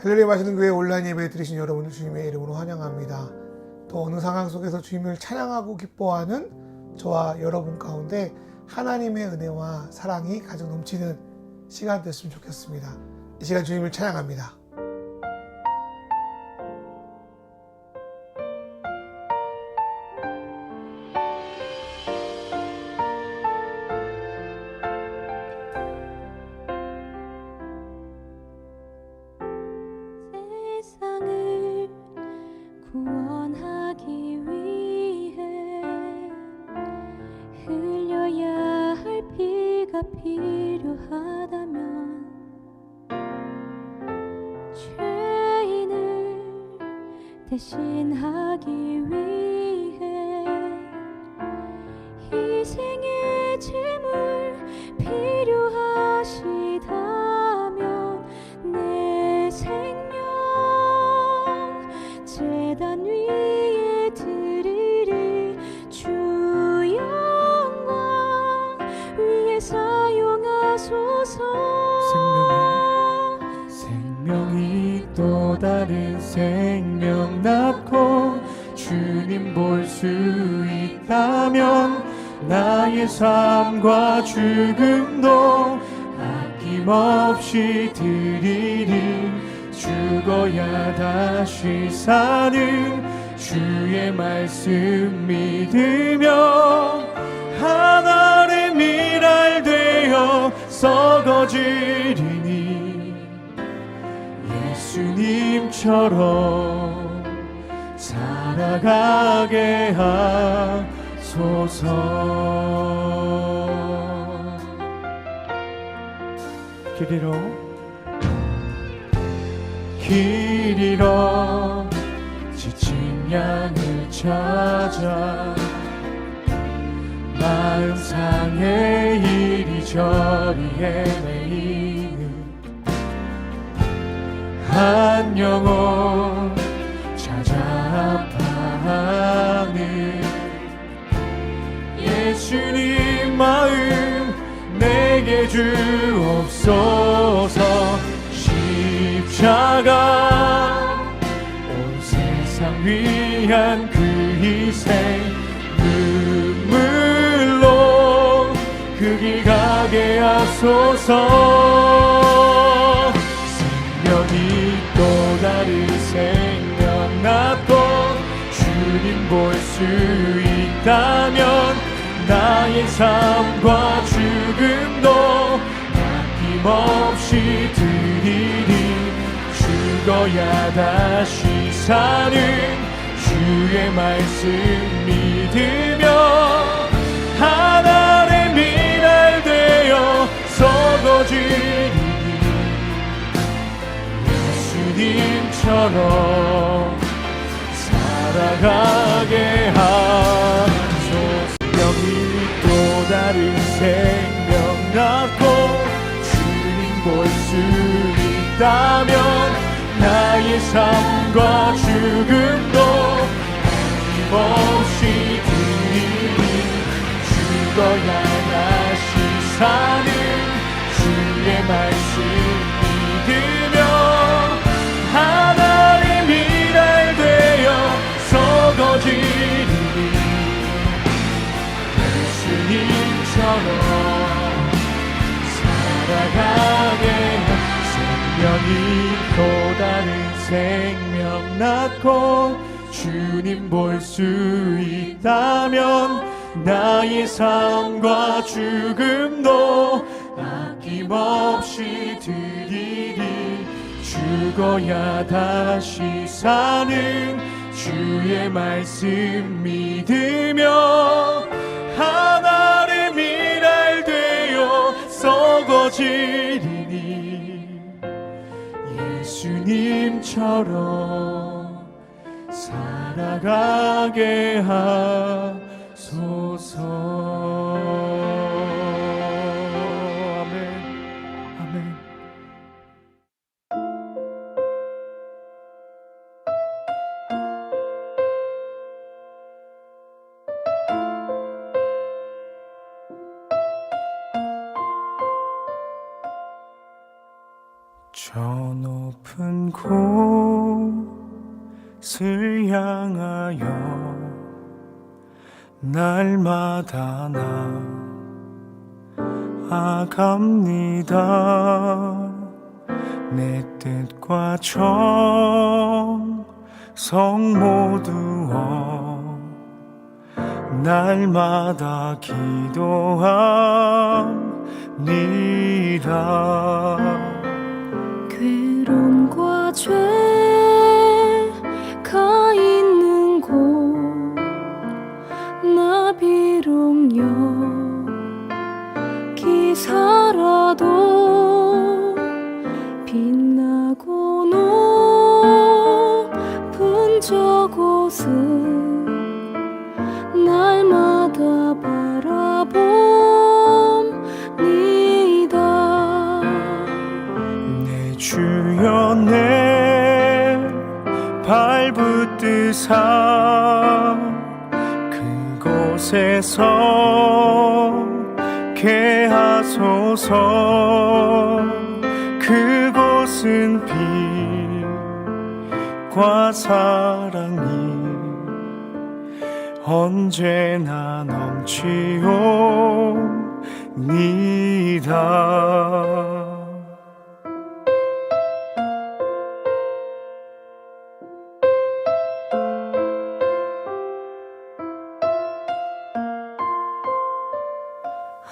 할렐루야 마시는 교회 온라인 예배 들으신 여러분을 주님의 이름으로 환영합니다. 또 어느 상황 속에서 주님을 찬양하고 기뻐하는 저와 여러분 가운데 하나님의 은혜와 사랑이 가득 넘치는 시간 됐으면 좋겠습니다. 이 시간 주님을 찬양합니다. 구원하기 위해 흘려야 할 피가 필요하다면 죄인을 대신하기 위해 희생의 제물 필요하시다면 내 생명 제단 위에 드리리 주 영광 위에 사용하소서. 생명이 또 다른 생명 낳고 주님 볼 수 있다면 나의 삶과 죽음도 아낌없이 드리리. 죽어야 다시 사는 주의 말씀 믿으며 하늘의 미랄 되어 썩어지리니 예수님처럼 살아가게 하소서. 길 잃어 지친 양을 찾아 마음 상해 이리저리 헤매이는 한 영혼 찾아 아파하는 예수님 마음 내게 주옵소서. 십자가 온 세상 위한 그 희생 눈물로 그 길 가게 하소서. 생명이 또 다른 생명 낳고 주님 볼 수 있다면 나의 삶과 죽음도 아낌없이 드리리. 죽어야 다시 사는 주의 말씀 믿으며 하늘의 미랄 되어 썩어지리니 예수님처럼 살아가게 하소서. 생명이 또 다른 생명 낳고 주님 볼 수 있다면 나의 삶과 죽음도 아낌없이 드리니. 죽어야 다시 사는 주의 말씀 믿으며 하늘의 미랄 되어 썩어지리니 예수님처럼 살아가게 생명이 또 다른 생명 낳고 주님 볼 수 있다면 나의 삶과 죽음도 아낌없이 드리리. 죽어야 다시 사는 주의 말씀 믿으며 하늘의 미랄 되어 썩어지리니 예수님처럼 살아가게 하소서. 아멘. 저 높은 곳을 향하여 날마다 나아갑니다. 내 뜻과 정성 모두어 날마다 기도합니다. 괴로움과 죄가 있는 곳 나 비록 여기 살아도 빛나고 높은 저곳은 날마다 바라봅니다. 내 주여 내 발붙드사 그곳에서 개하소서. 그곳은 빛과 사랑이 언제나 넘치옵니다.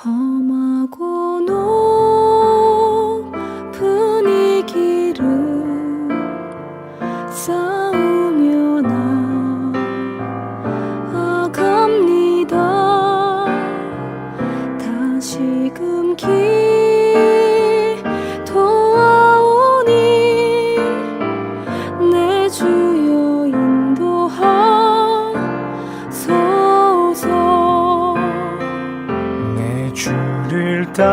험하고 높은 이 길을 쌓으며 나아갑니다. 다시금 기도하오니 내 주여 인도하소서. 주를 따라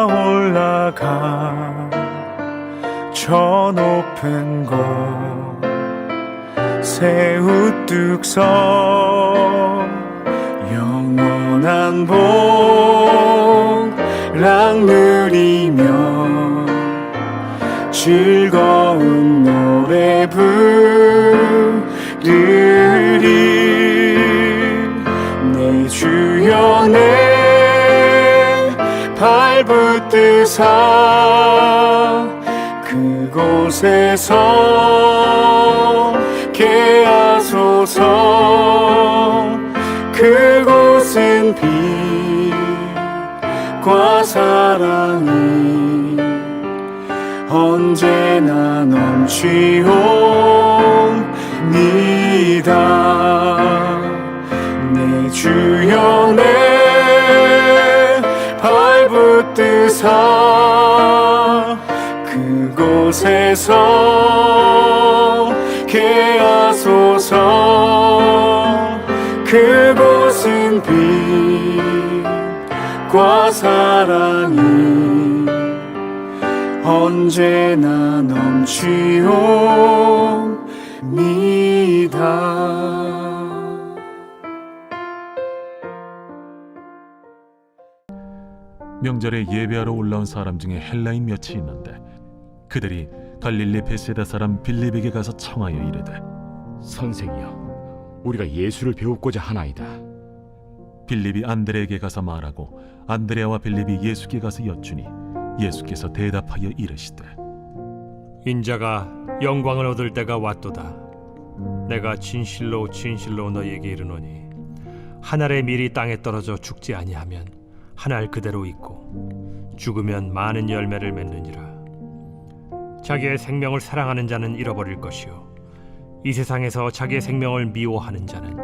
올라가 저 높은 곳 새 우뚝 서 영원한 복락 누리며 즐거운 노래 부르리. 내 주여 내 발붙드사 그곳에서 개하소서. 그곳은 빛과 사랑이 언제나 넘치옵니다. 내 주여 내 발붙드사 그곳에서 개하소서. 그곳은 빛과 사랑이 언제나 넘치옵니다. 명절에 예배하러 올라온 사람 중에 헬라인 몇이 있는데 그들이 갈릴리 베세다 사람 빌립에게 가서 청하여 이르되 선생이여, 우리가 예수를 배우고자 하나이다. 빌립이 안드레에게 가서 말하고 안드레아와 빌립이 예수께 가서 여쭈니 예수께서 대답하여 이르시되 인자가 영광을 얻을 때가 왔도다. 내가 진실로 진실로 너희에게 이르노니 한 알의 밀이 땅에 떨어져 죽지 아니하면 한 알 그대로 있고 죽으면 많은 열매를 맺느니라. 자기의 생명을 사랑하는 자는 잃어버릴 것이요 이 세상에서 자기의 생명을 미워하는 자는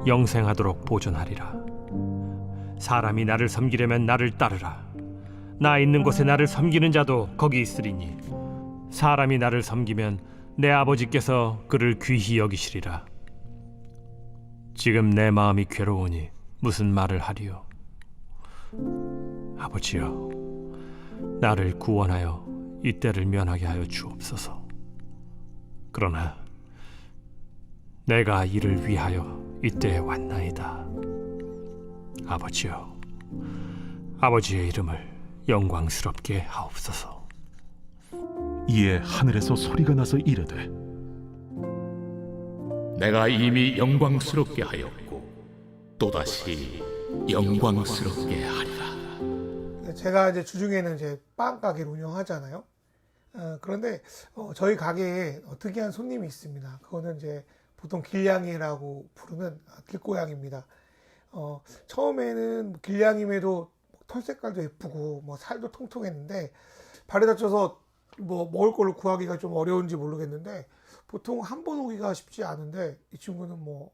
영생하도록 보존하리라. 사람이 나를 섬기려면 나를 따르라. 나 있는 곳에 나를 섬기는 자도 거기 있으리니 사람이 나를 섬기면 내 아버지께서 그를 귀히 여기시리라. 지금 내 마음이 괴로우니 무슨 말을 하리요? 아버지여, 나를 구원하여 이 때를 면하게 하여 주옵소서. 그러나 내가 이를 위하여 이때에 왔나이다. 아버지여, 아버지의 이름을 영광스럽게 하옵소서. 이에 하늘에서 소리가 나서 이르되 내가 이미 영광스럽게 하였고 또다시 영광스럽게 하리라. 제가 이제 주중에는 이제 빵 가게를 운영하잖아요. 그런데 저희 가게에 특이한 손님이 있습니다. 그거는 이제 보통 길냥이라고 부르는 길고양입니다. 처음에는 길냥임에도 털 색깔도 예쁘고 뭐 살도 통통했는데 발에 다쳐서 뭐 먹을 걸로 구하기가 좀 어려운지 모르겠는데 보통 한 번 오기가 쉽지 않은데 이 친구는 뭐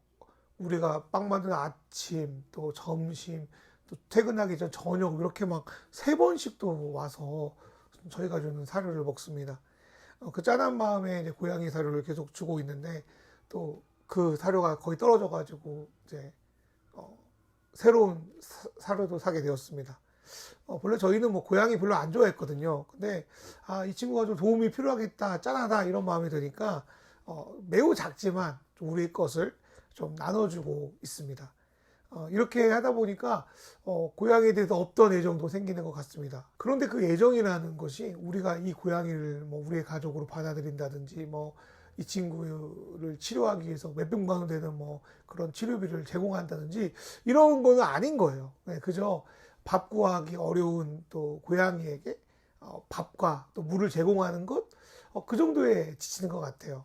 우리가 빵 만드는 아침 또 점심 또 퇴근하기 전 저녁 이렇게 막 3번씩도 와서 저희가 주는 사료를 먹습니다. 그 짠한 마음에 이제 고양이 사료를 계속 주고 있는데 또 그 사료가 거의 떨어져 가지고 이제 새로운 사료도 사게 되었습니다. 원래 저희는 뭐 고양이 별로 안 좋아했거든요. 근데 이 친구가 좀 도움이 필요하겠다, 짠하다 이런 마음이 드니까 매우 작지만 우리의 것을 좀 나눠주고 있습니다. 이렇게 하다 보니까 고양이에 대해서 없던 애정도 생기는 것 같습니다. 그런데 그 애정이라는 것이 우리가 이 고양이를 뭐 우리의 가족으로 받아들인다든지 뭐 이 친구를 치료하기 위해서 몇백만 원 되는 뭐 그런 치료비를 제공한다든지 이런 거는 아닌 거예요. 그저 밥 구하기 어려운 또 고양이에게 밥과 또 물을 제공하는 것, 그 정도에 지치는 것 같아요.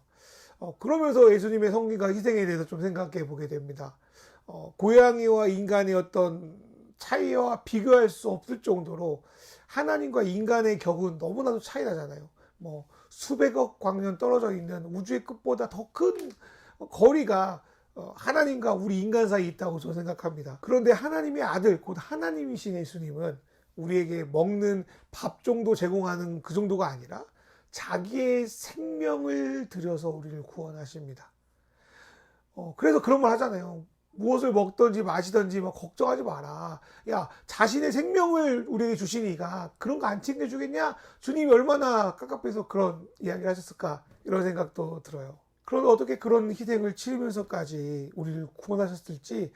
그러면서 예수님의 성리가 희생에 대해서 좀 생각해 보게 됩니다. 고양이와 인간의 어떤 차이와 비교할 수 없을 정도로 하나님과 인간의 격은 너무나도 차이 나잖아요. 뭐 수백억 광년 떨어져 있는 우주의 끝보다 더 큰 거리가 하나님과 우리 인간 사이에 있다고 저는 생각합니다. 그런데 하나님의 아들, 곧 하나님이신 예수님은 우리에게 먹는 밥 정도 제공하는 그 정도가 아니라 자기의 생명을 들여서 우리를 구원하십니다. 그래서 그런 말 하잖아요. 무엇을 먹든지 마시든지 막 걱정하지 마라. 야, 자신의 생명을 우리에게 주시니까 그런 거 안 챙겨주겠냐? 주님이 얼마나 깝깝해서 그런 이야기를 하셨을까? 이런 생각도 들어요. 그런데 어떻게 그런 희생을 치르면서까지 우리를 구원하셨을지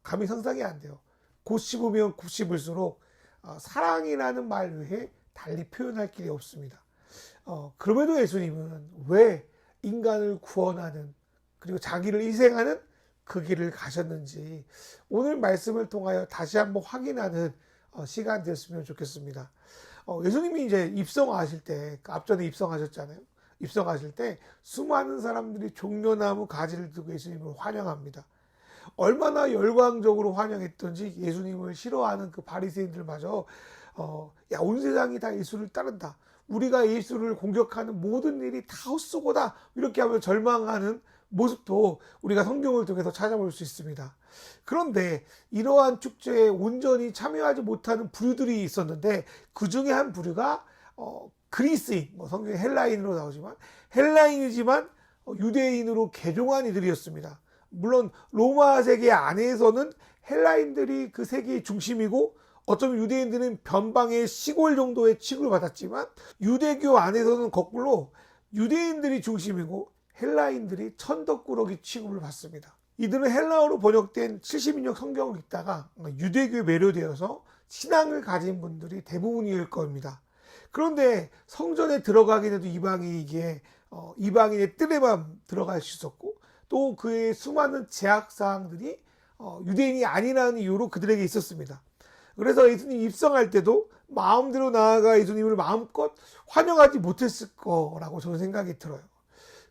감히 상상이 안 돼요. 곱씹으면 곱씹을수록 사랑이라는 말 외에 달리 표현할 길이 없습니다. 그럼에도 예수님은 왜 인간을 구원하는 그리고 자기를 희생하는 그 길을 가셨는지 오늘 말씀을 통하여 다시 한번 확인하는 시간 되었으면 좋겠습니다. 예수님이 이제 입성하실 때, 앞전에 입성하셨잖아요. 입성하실 때 수많은 사람들이 종려나무 가지를 들고 예수님을 환영합니다. 얼마나 열광적으로 환영했던지 예수님을 싫어하는 그 바리새인들마저 온 세상이 다 예수를 따른다. 우리가 예수를 공격하는 모든 일이 다 헛수고다. 이렇게 하면 절망하는 모습도 우리가 성경을 통해서 찾아볼 수 있습니다. 그런데 이러한 축제에 온전히 참여하지 못하는 부류들이 있었는데 그 중에 한 부류가 그리스인, 성경에 헬라인으로 나오지만 헬라인이지만 유대인으로 개종한 이들이었습니다. 물론 로마 세계 안에서는 헬라인들이 그 세계의 중심이고 어쩌면 유대인들은 변방의 시골 정도의 취급을 받았지만 유대교 안에서는 거꾸로 유대인들이 중심이고 헬라인들이 천덕꾸러기 취급을 받습니다. 이들은 헬라어로 번역된 70인역 성경을 읽다가 유대교에 매료되어서 신앙을 가진 분들이 대부분일 겁니다. 그런데 성전에 들어가긴 해도 이방인에게 이방인의 뜰에만 들어갈 수 있었고 또 그의 수많은 제약사항들이 유대인이 아니라는 이유로 그들에게 있었습니다. 그래서 예수님 입성할 때도 마음대로 나아가 예수님을 마음껏 환영하지 못했을 거라고 저는 생각이 들어요.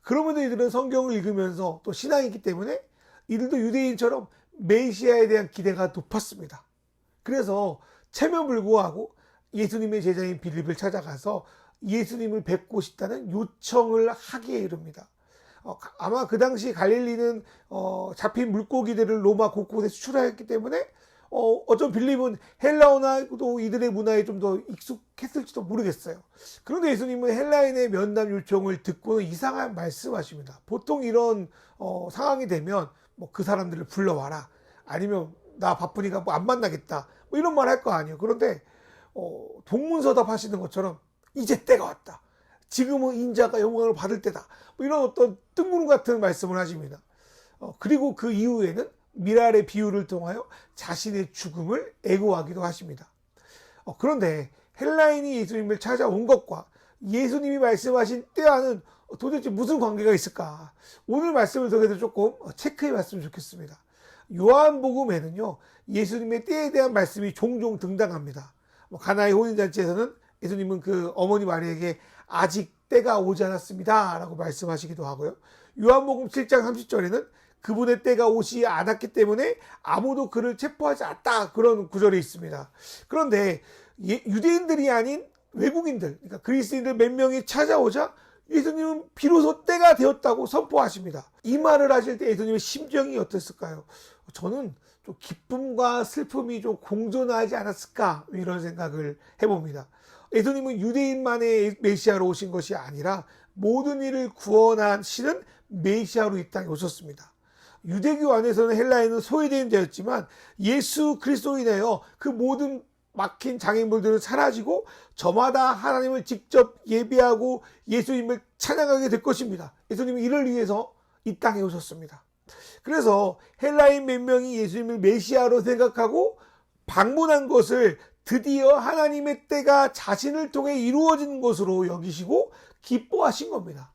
그러면서 이들은 성경을 읽으면서 또 신앙이기 때문에 이들도 유대인처럼 메시아에 대한 기대가 높았습니다. 그래서 체면불구하고 예수님의 제자인 빌립을 찾아가서 예수님을 뵙고 싶다는 요청을 하기에 이릅니다. 아마 그 당시 갈릴리는 잡힌 물고기들을 로마 곳곳에 수출하였기 때문에 어쩌면 빌립은 헬라어나도 이들의 문화에 좀 더 익숙했을지도 모르겠어요. 그런데 예수님은 헬라인의 면담 요청을 듣고는 이상한 말씀하십니다. 보통 이런 상황이 되면 그 사람들을 불러와라. 아니면 나 바쁘니까 안 만나겠다. 이런 말 할 거 아니에요. 그런데 동문서답 하시는 것처럼 이제 때가 왔다. 지금은 인자가 영광을 받을 때다. 이런 어떤 뜬구름 같은 말씀을 하십니다. 그리고 그 이후에는 미랄의 비유를 통하여 자신의 죽음을 애고하기도 하십니다. 그런데 헬라인이 예수님을 찾아온 것과 예수님이 말씀하신 때와는 도대체 무슨 관계가 있을까? 오늘 말씀을 통해서 조금 체크해 봤으면 좋겠습니다. 요한복음에는요, 예수님의 때에 대한 말씀이 종종 등장합니다. 가나의 혼인잔치에서는 예수님은 그 어머니 마리에게 아직 때가 오지 않았습니다 라고 말씀하시기도 하고요. 요한복음 7장 30절에는 그분의 때가 오지 않았기 때문에 아무도 그를 체포하지 않았다, 그런 구절이 있습니다. 그런데 유대인들이 아닌 외국인들, 그러니까 그리스인들 몇 명이 찾아오자 예수님은 비로소 때가 되었다고 선포하십니다. 이 말을 하실 때 예수님의 심정이 어땠을까요? 저는 좀 기쁨과 슬픔이 좀 공존하지 않았을까, 이런 생각을 해봅니다. 예수님은 유대인만의 메시아로 오신 것이 아니라 모든 일을 구원하시는 메시아로 이 땅에 오셨습니다. 유대교 안에서는 헬라인은 소외된 자였지만 예수 그리스도로 인하여 그 모든 막힌 장애물들은 사라지고 저마다 하나님을 직접 예배하고 예수님을 찬양하게 될 것입니다. 예수님은 이를 위해서 이 땅에 오셨습니다. 그래서 헬라인 몇 명이 예수님을 메시아로 생각하고 방문한 것을 드디어 하나님의 때가 자신을 통해 이루어진 것으로 여기시고 기뻐하신 겁니다.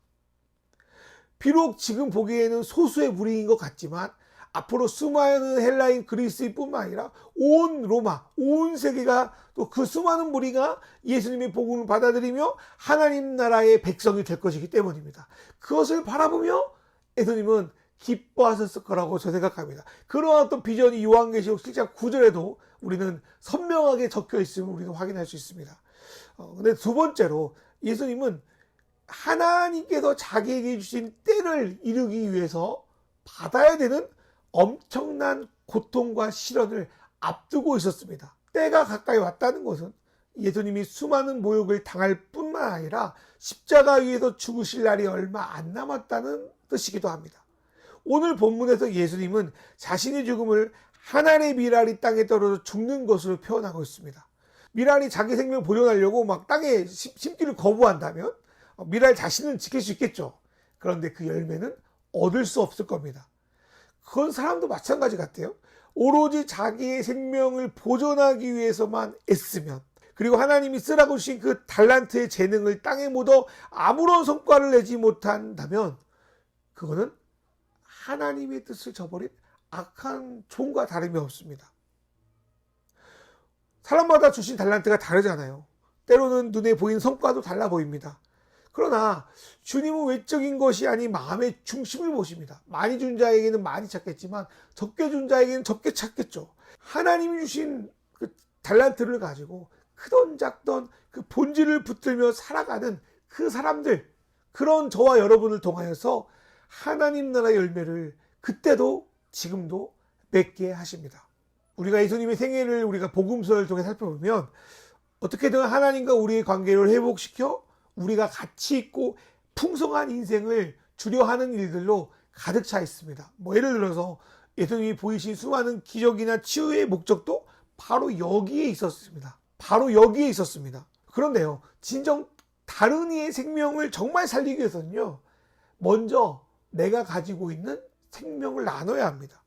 비록 지금 보기에는 소수의 무리인 것 같지만 앞으로 수많은 헬라인 그리스인뿐만 아니라 온 로마, 온 세계가 또 그 수많은 무리가 예수님의 복음을 받아들이며 하나님 나라의 백성이 될 것이기 때문입니다. 그것을 바라보며 예수님은 기뻐하셨을 거라고 저 생각합니다. 그러한 또 비전이 요한계시록 7장 9절에도 우리는 선명하게 적혀 있음을 우리는 확인할 수 있습니다. 근데 두 번째로 예수님은 하나님께서 자기에게 주신 때를 이루기 위해서 받아야 되는 엄청난 고통과 시련을 앞두고 있었습니다. 때가 가까이 왔다는 것은 예수님이 수많은 모욕을 당할 뿐만 아니라 십자가 위에서 죽으실 날이 얼마 안 남았다는 뜻이기도 합니다. 오늘 본문에서 예수님은 자신의 죽음을 하나님의 미랄이 땅에 떨어져 죽는 것으로 표현하고 있습니다. 미랄이 자기 생명을 보존하려고 막 땅에 심기를 거부한다면 미랄 자신은 지킬 수 있겠죠. 그런데 그 열매는 얻을 수 없을 겁니다. 그건 사람도 마찬가지 같아요. 오로지 자기의 생명을 보존하기 위해서만 애쓰면, 그리고 하나님이 쓰라고 주신 그 달란트의 재능을 땅에 묻어 아무런 성과를 내지 못한다면 그거는 하나님의 뜻을 저버린 악한 종과 다름이 없습니다. 사람마다 주신 달란트가 다르잖아요. 때로는 눈에 보이는 성과도 달라 보입니다. 그러나 주님은 외적인 것이 아닌 마음의 중심을 보십니다. 많이 준 자에게는 많이 찾겠지만 적게 준 자에게는 적게 찾겠죠. 하나님이 주신 그 달란트를 가지고 크던 작던 그 본질을 붙들며 살아가는 그 사람들, 그런 저와 여러분을 통하여서 하나님 나라 열매를 그때도 지금도 맺게 하십니다. 우리가 예수님의 생애를 우리가 복음서를 통해 살펴보면 어떻게든 하나님과 우리의 관계를 회복시켜 우리가 가치 있고 풍성한 인생을 주려하는 일들로 가득 차 있습니다. 예를 들어서 예수님이 보이신 수많은 기적이나 치유의 목적도 바로 여기에 있었습니다. 바로 여기에 있었습니다. 그런데요, 진정 다른 이의 생명을 정말 살리기 위해서는요, 먼저 내가 가지고 있는 생명을 나눠야 합니다.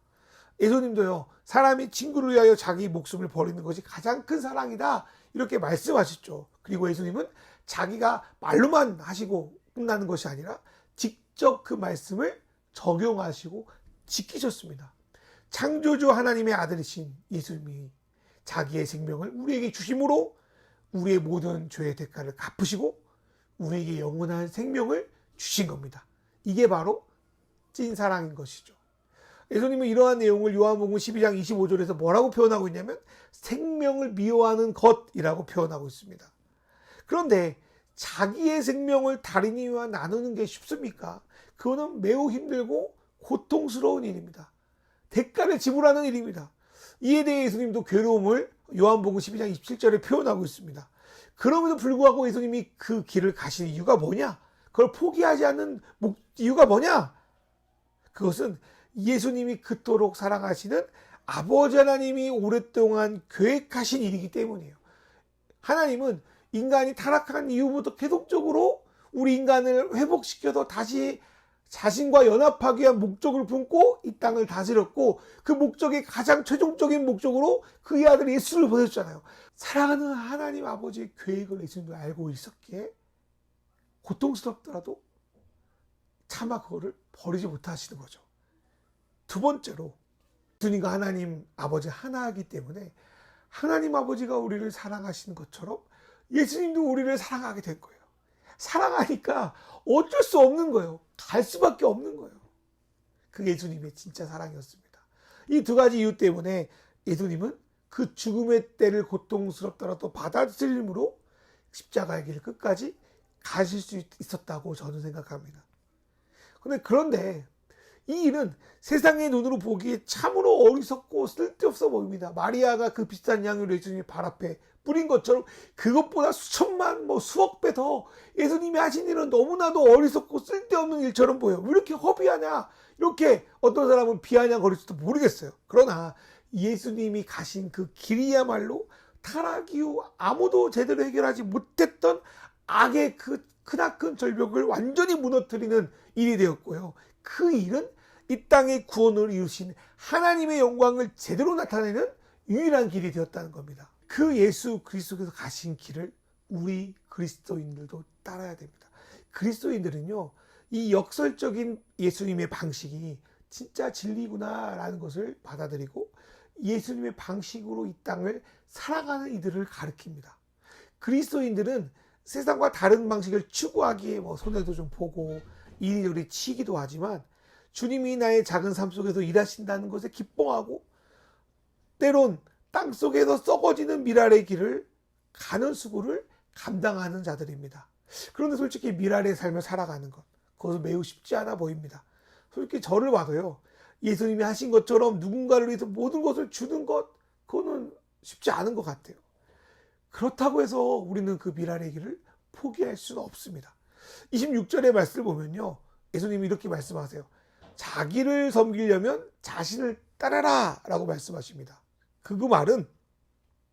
예수님도요, 사람이 친구를 위하여 자기 목숨을 버리는 것이 가장 큰 사랑이다, 이렇게 말씀하셨죠. 그리고 예수님은 자기가 말로만 하시고 끝나는 것이 아니라 직접 그 말씀을 적용하시고 지키셨습니다. 창조주 하나님의 아들이신 예수님이 자기의 생명을 우리에게 주심으로 우리의 모든 죄의 대가를 갚으시고 우리에게 영원한 생명을 주신 겁니다. 이게 바로 찐사랑인 것이죠. 예수님은 이러한 내용을 요한복음 12장 25절에서 뭐라고 표현하고 있냐면 생명을 미워하는 것이라고 표현하고 있습니다. 그런데 자기의 생명을 다른 이와 나누는 게 쉽습니까? 그거는 매우 힘들고 고통스러운 일입니다. 대가를 지불하는 일입니다. 이에 대해 예수님도 괴로움을 요한복음 12장 27절에 표현하고 있습니다. 그럼에도 불구하고 예수님이 그 길을 가신 이유가 뭐냐? 그걸 포기하지 않는 이유가 뭐냐? 그것은 예수님이 그토록 사랑하시는 아버지 하나님이 오랫동안 계획하신 일이기 때문이에요. 하나님은 인간이 타락한 이후부터 계속적으로 우리 인간을 회복시켜서 다시 자신과 연합하기 위한 목적을 품고 이 땅을 다스렸고 그 목적의 가장 최종적인 목적으로 그의 아들 예수를 보내셨잖아요. 사랑하는 하나님 아버지의 계획을 예수님도 알고 있었기에 고통스럽더라도 차마 그거를 버리지 못하시는 거죠. 두 번째로 예수님과 하나님 아버지 하나이기 때문에 하나님 아버지가 우리를 사랑하시는 것처럼 예수님도 우리를 사랑하게 된 거예요. 사랑하니까 어쩔 수 없는 거예요. 갈 수밖에 없는 거예요. 그게 예수님의 진짜 사랑이었습니다. 이 두 가지 이유 때문에 예수님은 그 죽음의 때를 고통스럽더라도 받아들임으로 십자가의 길 끝까지 가실 수 있었다고 저는 생각합니다. 그런데 이 일은 세상의 눈으로 보기에 참으로 어리석고 쓸데없어 보입니다. 마리아가 그 비싼 양을 예수님의 발 앞에 뿌린 것처럼 그것보다 수천만 수억 배 더 예수님이 하신 일은 너무나도 어리석고 쓸데없는 일처럼 보여요. 왜 이렇게 허비하냐, 이렇게 어떤 사람은 비아냥 거릴지도 모르겠어요. 그러나 예수님이 가신 그 길이야말로 타락 이후 아무도 제대로 해결하지 못했던 악의 그 크나큰 절벽을 완전히 무너뜨리는 일이 되었고요. 그 일은 이 땅의 구원을 이루신 하나님의 영광을 제대로 나타내는 유일한 길이 되었다는 겁니다. 그 예수 그리스도께서 가신 길을 우리 그리스도인들도 따라야 됩니다. 그리스도인들은요, 이 역설적인 예수님의 방식이 진짜 진리구나라는 것을 받아들이고 예수님의 방식으로 이 땅을 살아가는 이들을 가리킵니다. 그리스도인들은 세상과 다른 방식을 추구하기에 손해도 좀 보고 이리저리 치기도 하지만 주님이 나의 작은 삶 속에서 일하신다는 것에 기뻐하고 때론 땅 속에서 썩어지는 미랄의 길을 가는 수고를 감당하는 자들입니다. 그런데 솔직히 미랄의 삶을 살아가는 것, 그것은 매우 쉽지 않아 보입니다. 솔직히 저를 봐도요, 예수님이 하신 것처럼 누군가를 위해서 모든 것을 주는 것, 그거는 쉽지 않은 것 같아요. 그렇다고 해서 우리는 그 미랄의 길을 포기할 수는 없습니다. 26절의 말씀을 보면요, 예수님이 이렇게 말씀하세요. 자기를 섬기려면 자신을 따라라 라고 말씀하십니다. 그 말은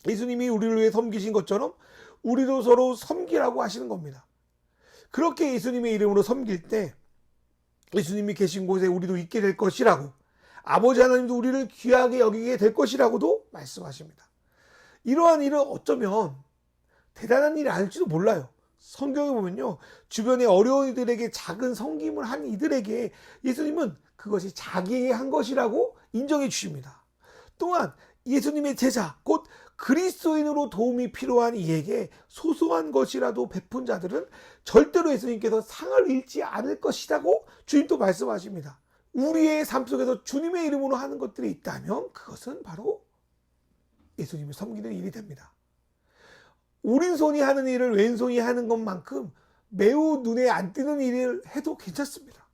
예수님이 우리를 위해 섬기신 것처럼 우리도 서로 섬기라고 하시는 겁니다. 그렇게 예수님의 이름으로 섬길 때 예수님이 계신 곳에 우리도 있게 될 것이라고, 아버지 하나님도 우리를 귀하게 여기게 될 것이라고도 말씀하십니다. 이러한 일은 어쩌면 대단한 일이 아닐지도 몰라요. 성경에 보면요, 주변의 어려운 이들에게 작은 섬김을 한 이들에게 예수님은 그것이 자기에게 한 것이라고 인정해 주십니다. 또한 예수님의 제자, 곧 그리스도인으로 도움이 필요한 이에게 소소한 것이라도 베푼 자들은 절대로 예수님께서 상을 잃지 않을 것이라고 주님도 말씀하십니다. 우리의 삶 속에서 주님의 이름으로 하는 것들이 있다면 그것은 바로 예수님을 섬기는 일이 됩니다. 오른손이 하는 일을 왼손이 하는 것만큼 매우 눈에 안 띄는 일을 해도 괜찮습니다.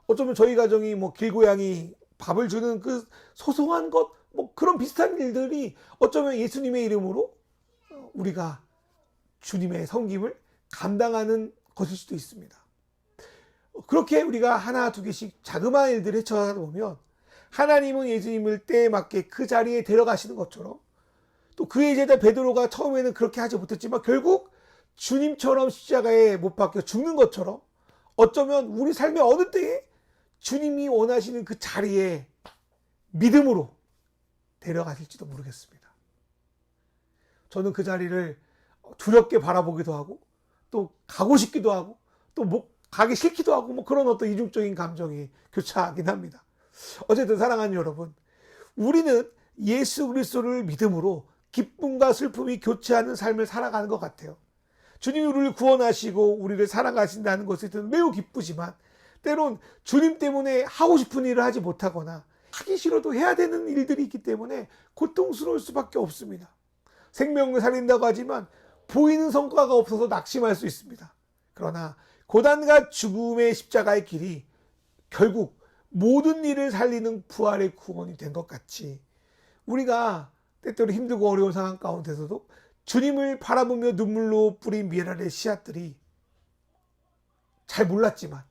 어쩌면 저희 가정이 길고양이 밥을 주는 그 소소한 것, 그런 비슷한 일들이 어쩌면 예수님의 이름으로 우리가 주님의 섬김을 감당하는 것일 수도 있습니다. 그렇게 우리가 하나 두 개씩 자그마한 일들을 헤쳐가다 보면 하나님은 예수님을 때에 맞게 그 자리에 데려가시는 것처럼, 또 그의 제자 베드로가 처음에는 그렇게 하지 못했지만 결국 주님처럼 십자가에 못 박혀 죽는 것처럼 어쩌면 우리 삶의 어느 때에 주님이 원하시는 그 자리에 믿음으로 데려가실지도 모르겠습니다. 저는 그 자리를 두렵게 바라보기도 하고 또 가고 싶기도 하고 또 가기 싫기도 하고 그런 어떤 이중적인 감정이 교차하긴 합니다. 어쨌든 사랑하는 여러분, 우리는 예수 그리스도를 믿음으로 기쁨과 슬픔이 교차하는 삶을 살아가는 것 같아요. 주님이 우리를 구원하시고 우리를 사랑하신다는 것에 대해서 매우 기쁘지만 때론 주님 때문에 하고 싶은 일을 하지 못하거나 하기 싫어도 해야 되는 일들이 있기 때문에 고통스러울 수밖에 없습니다. 생명을 살린다고 하지만 보이는 성과가 없어서 낙심할 수 있습니다. 그러나 고난과 죽음의 십자가의 길이 결국 모든 일을 살리는 부활의 구원이 된 것 같이 우리가 때때로 힘들고 어려운 상황 가운데서도 주님을 바라보며 눈물로 뿌린 미랄의 씨앗들이 잘 몰랐지만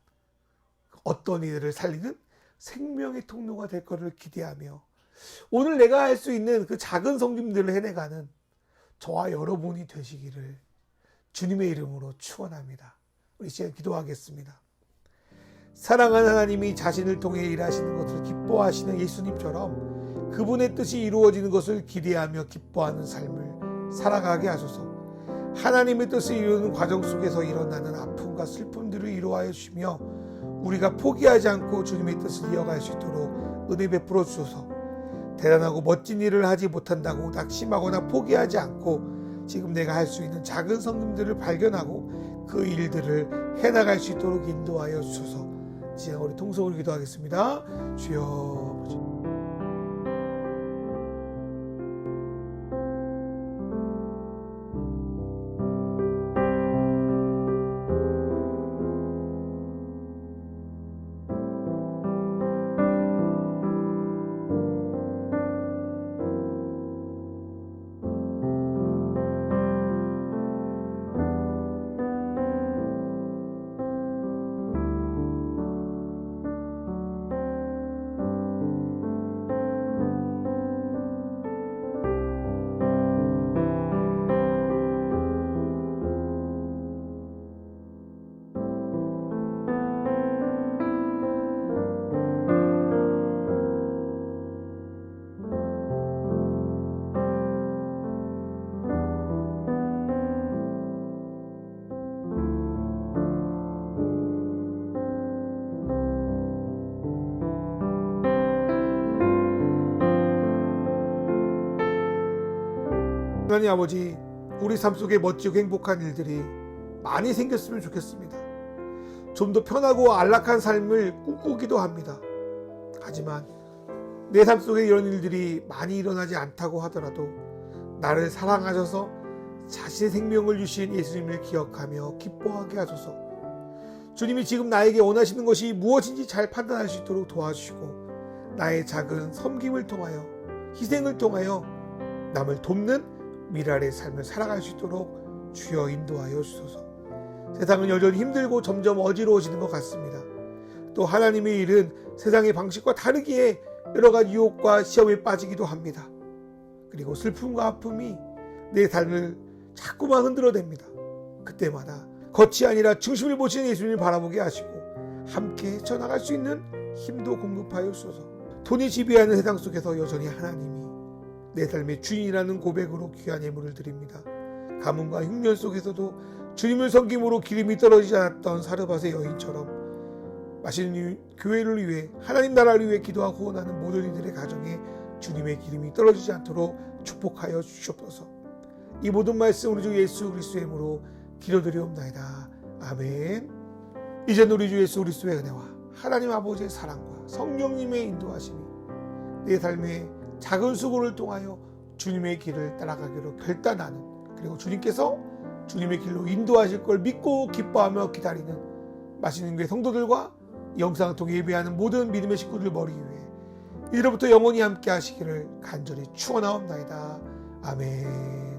어떤 이들을 살리는 생명의 통로가 될 것을 기대하며 오늘 내가 할 수 있는 그 작은 섬김들을 해내가는 저와 여러분이 되시기를 주님의 이름으로 축원합니다. 우리 시간 기도하겠습니다. 사랑하는 하나님이 자신을 통해 일하시는 것을 기뻐하시는 예수님처럼 그분의 뜻이 이루어지는 것을 기대하며 기뻐하는 삶을 살아가게 하소서. 하나님의 뜻을 이루는 과정 속에서 일어나는 아픔과 슬픔들을 이루하여 주시며 우리가 포기하지 않고 주님의 뜻을 이어갈 수 있도록 은혜 베풀어 주소서. 대단하고 멋진 일을 하지 못한다고 낙심하거나 포기하지 않고 지금 내가 할 수 있는 작은 성금들을 발견하고 그 일들을 해나갈 수 있도록 인도하여 주소서. 이제 우리 통성으로 기도하겠습니다. 주여 아버지. 하나님 아버지, 우리 삶 속에 멋지고 행복한 일들이 많이 생겼으면 좋겠습니다. 좀 더 편하고 안락한 삶을 꿈꾸기도 합니다. 하지만 내 삶 속에 이런 일들이 많이 일어나지 않다고 하더라도 나를 사랑하셔서 자신의 생명을 주신 예수님을 기억하며 기뻐하게 하소서. 주님이 지금 나에게 원하시는 것이 무엇인지 잘 판단할 수 있도록 도와주시고 나의 작은 섬김을 통하여 희생을 통하여 남을 돕는 미랄의 삶을 살아갈 수 있도록 주여 인도하여 주소서. 세상은 여전히 힘들고 점점 어지러워지는 것 같습니다. 또 하나님의 일은 세상의 방식과 다르기에 여러 가지 유혹과 시험에 빠지기도 합니다. 그리고 슬픔과 아픔이 내 삶을 자꾸만 흔들어댑니다. 그때마다 겉이 아니라 중심을 보시는 예수님을 바라보게 하시고 함께 헤쳐나갈 수 있는 힘도 공급하여 주소서. 돈이 지배하는 세상 속에서 여전히 하나님이 내 삶의 주인이라는 고백으로 귀한 예물을 드립니다. 가뭄과 흉년 속에서도 주님을 섬김으로 기름이 떨어지지 않았던 사르밧의 여인처럼 맛있는 교회를 위해 하나님 나라를 위해 기도하고 후원하는 모든 이들의 가정에 주님의 기름이 떨어지지 않도록 축복하여 주시옵소서. 이 모든 말씀 우리 주 예수 그리스도의 이름으로 기도드리옵나이다. 아멘. 이제 우리 주 예수 그리스도의 은혜와 하나님 아버지의 사랑과 성령님의 인도하심이 내 삶의 작은 수고를 통하여 주님의 길을 따라가기로 결단하는, 그리고 주님께서 주님의 길로 인도하실 걸 믿고 기뻐하며 기다리는 맛있는 교회 성도들과 영상을 통해 예배하는 모든 믿음의 식구들 머리 위에 이제로부터 영원히 함께 하시기를 간절히 축원하옵나이다. 아멘.